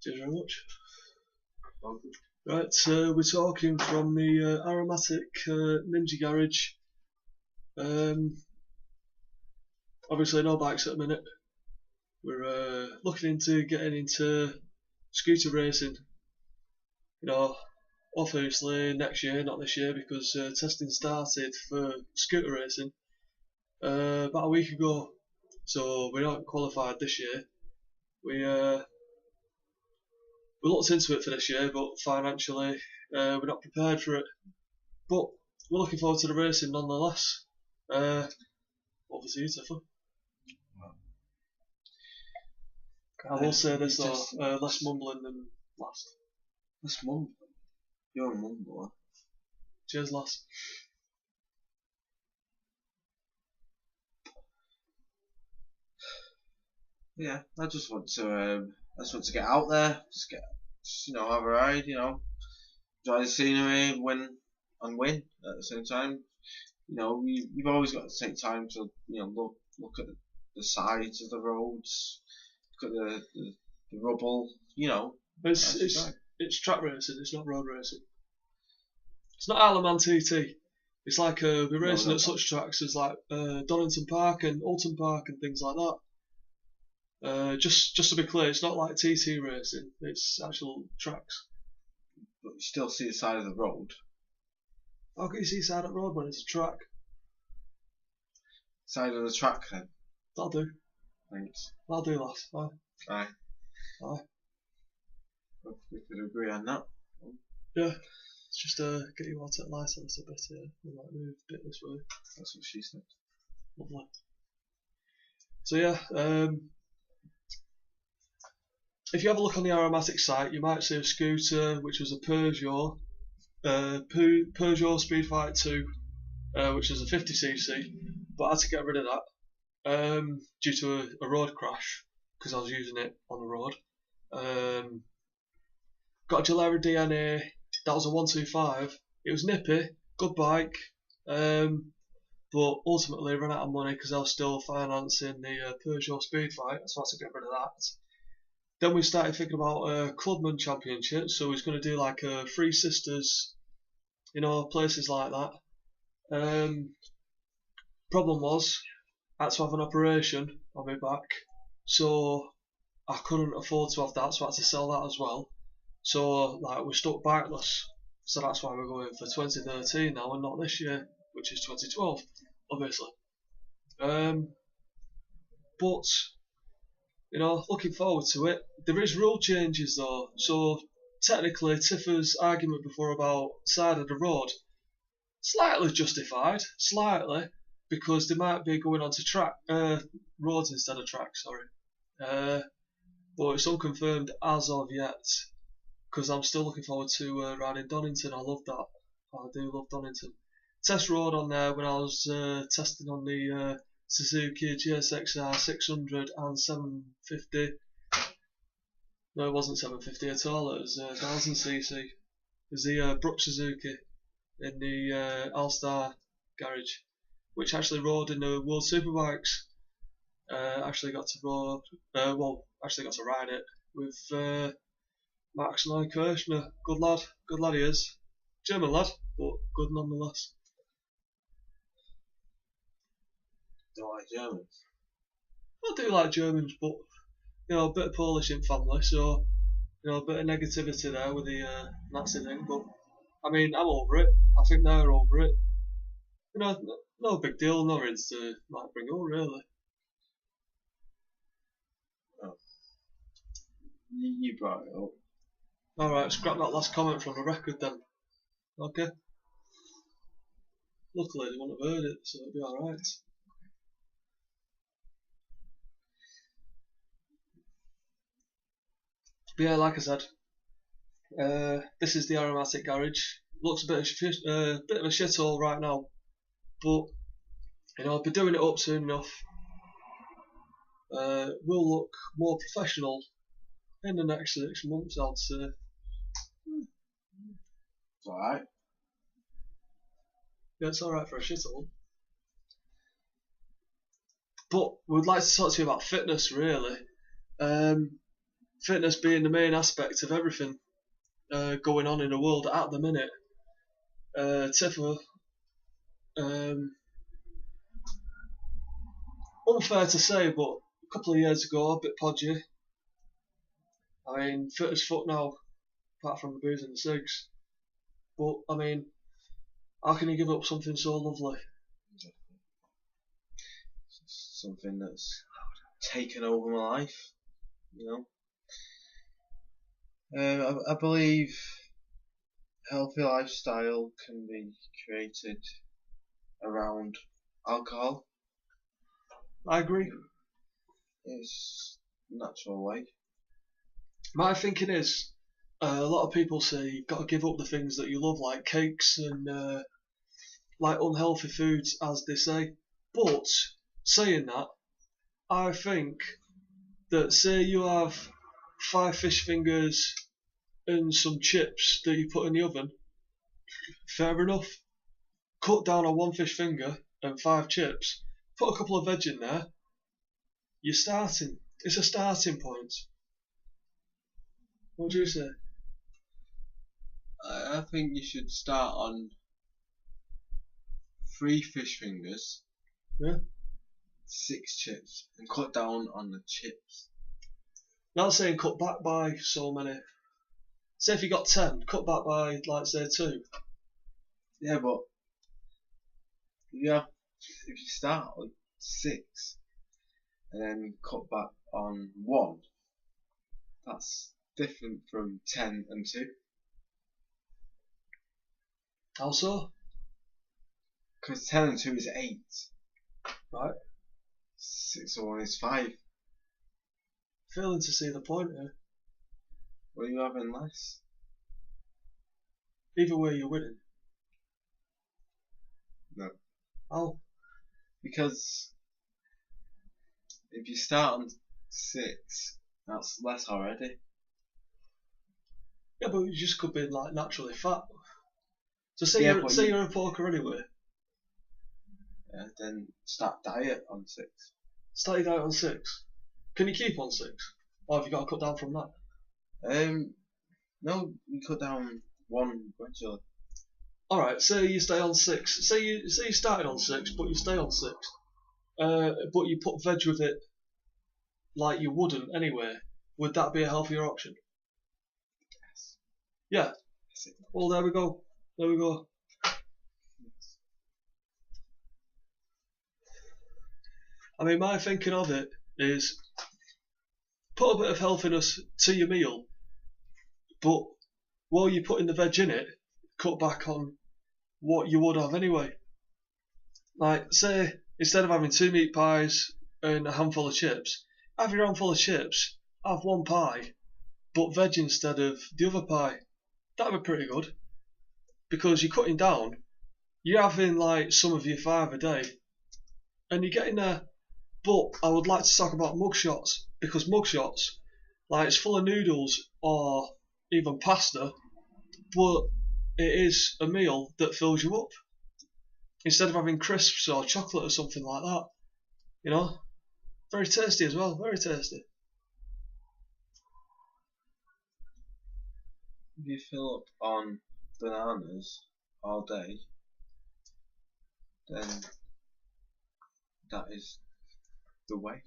Cheers very much. Right, we're talking from the aromatic Ninja Garage. Obviously no bikes at the minute. We're looking into getting into scooter racing. You know, obviously next year, not this year, because testing started for scooter racing about a week ago. So we're not qualified this year. We looked into it for this year, but financially we're not prepared for it. But we're looking forward to the racing nonetheless. Obviously, Tiff. I will say this though, less mumbling than last. Less mumbling? You're a mumbler. Cheers, lass. Yeah, I just want to get out there, just have a ride, enjoy the scenery, win at the same time. You've always got to take time to look at the sides of the roads, look at the rubble, It's track racing, it's not road racing. It's not Isle of Man TT. It's like we're racing at such tracks as like Donington Park and Alton Park and things like that. Just to be clear, it's not like TT racing, it's actual tracks. But you still see the side of the road. How can you see side of the road when it's a track? Side of the track then? That'll do. Thanks. That'll do, lass. Aye. Aye. Aye. We could agree on that. Yeah. Let's just get you out at light a little bit here. We might move a bit this way. That's what she said. Lovely. So yeah, if you have a look on the aromatic site, you might see a scooter which was a Peugeot Speedfight 2, which is a 50cc, but I had to get rid of that due to a road crash because I was using it on the road. Got a Gilera DNA, that was a 125. It was nippy, good bike, but ultimately ran out of money because I was still financing the Peugeot Speedfight, so I had to get rid of that. Then we started thinking about a Clubman Championship, so he's going to do like Three Sisters, places like that. Problem was, I had to have an operation on my back, so I couldn't afford to have that, so I had to sell that as well. So we're stuck biteless, so that's why we're going for 2013 now and not this year, which is 2012, obviously. But looking forward to it. There is rule changes though, so technically Tiffer's argument before about side of the road, slightly justified, because they might be going onto roads instead of tracks, sorry. But it's unconfirmed as of yet, because I'm still looking forward to riding Donington. I love that. I do love Donington. Test rode on there when I was testing on the Suzuki GSXR 600 and 750. No, it wasn't 750 at all, it was 1000cc. It was the Brook Suzuki in the All-Star garage, which actually rode in the World Superbikes. Actually got to ride it with Max Neukirchner. Good lad he is. German lad, but good nonetheless. Don't like Germans? I do like Germans, but a bit of Polish in family, so a bit of negativity there with the Nazi thing. But I mean, I'm over it. I think they're over it. No big deal. No reason to bring up really. Oh. You brought it up. All right, scrap that last comment from the record then. Okay. Luckily, they wouldn't have heard it, so it'll be all right. But yeah, like I said, this is the aromatic garage. Looks a bit of a shithole right now, but I'll be doing it up soon enough. We'll look more professional in the next 6 months, I'd say. It's alright. Yeah, it's alright for a shithole. But we'd like to talk to you about fitness, really. fitness being the main aspect of everything going on in the world at the minute. Tiffer, unfair to say, but a couple of years ago, a bit podgy. I mean, fit as fuck now, apart from the booze and the cigs. But, I mean, how can you give up something so lovely? Something that's taken over my life, you know. I believe healthy lifestyle can be created around alcohol. I agree. It's a natural way. My thinking is, a lot of people say you've got to give up the things that you love, like cakes and like unhealthy foods, as they say. But saying that, I think that say you have 5 fish fingers and some chips that you put in the oven, fair enough. Cut down on 1 fish finger and 5 chips, put a couple of veg in there, you're starting. It's a starting point. What do you say? I think you should start on 3 fish fingers, Yeah. 6 chips, and cut down on the chips. Not saying cut back by so many. Say if you got 10, cut back by, like, say 2. Yeah, but yeah, if you start with 6 and then cut back on 1, that's different from 10 and 2. How so? Because 10 and 2 is 8. Right. 6 and 1 is 5. Failing to see the point here. What are you having less? Either way, you're winning. No. How? Because if you start on 6, that's less already. Yeah, but you just could be like naturally fat. So say Yeah, you're a poker anyway. Yeah, then start diet on 6. Start your diet on 6. Can you keep on 6? Or have you got to cut down from that? No, you cut down 1 gradually. Alright, say you stay on 6. Say you started on 6, but you stay on 6. But you put veg with it like you wouldn't anyway. Would that be a healthier option? Yes. Yeah. Well, there we go. There we go. I mean, my thinking of it is put a bit of healthiness to your meal, but while you're putting the veg in it, cut back on what you would have anyway. Like, say, instead of having 2 meat pies and a handful of chips, have your handful of chips, have 1 pie, but veg instead of the other pie. That'd be pretty good. Because you're cutting down, you're having like some of your 5 a day, and you're getting there. But I would like to talk about mugshots, because mugshots, like, it's full of noodles or even pasta, but it is a meal that fills you up. Instead of having crisps or chocolate or something like that, you know, very tasty as well, very tasty. If you fill up on bananas all day, then that is the way.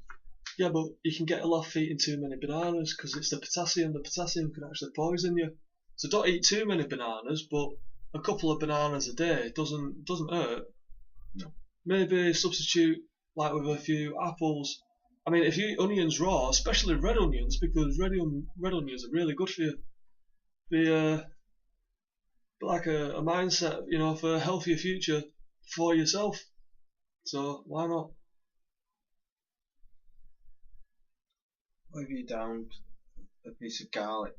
Yeah, but you can get ill off eating too many bananas because it's the potassium. The potassium can actually poison you. So don't eat too many bananas, but a couple of bananas a day doesn't hurt. No. Maybe substitute like with a few apples. I mean, if you eat onions raw, especially red onions, because red onions are really good for you. Be like a mindset, you know, for a healthier future for yourself. So why not? What if you downed a piece of garlic?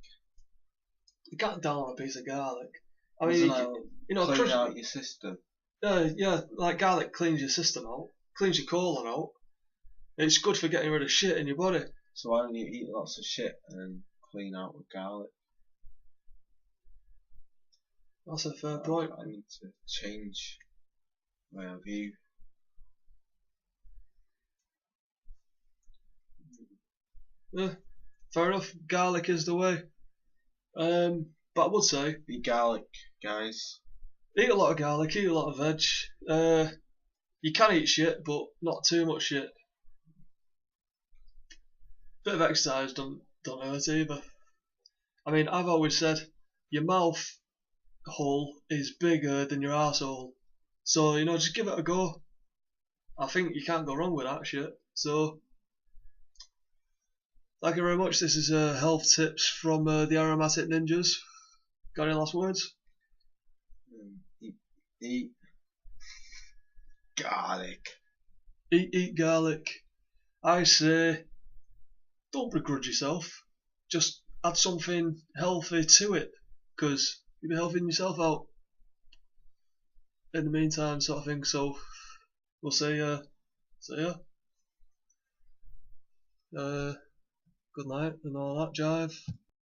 You can't down on a piece of garlic. I Doesn't mean, that you know, clean out your system? yeah, like garlic cleans your system out, cleans your colon out. It's good for getting rid of shit in your body. So why don't you eat lots of shit and then clean out with garlic? That's a fair point. I need to change my view. Yeah. fair enough. Garlic is the way. But I would say Eat garlic, guys. eat a lot of garlic, eat a lot of veg. You can eat shit, but not too much shit. Bit of exercise don't hurt either. I mean, I've always said your mouth hole is bigger than your arsehole. So, just give it a go. I think you can't go wrong with that shit. So, thank you very much. This is health tips from the aromatic ninjas. Got any last words? Eat garlic. Eat garlic. I say, don't begrudge yourself. Just add something healthy to it, because you'll be helping yourself out in the meantime, sort of thing. So, we'll say, ya. Good night and all that jive.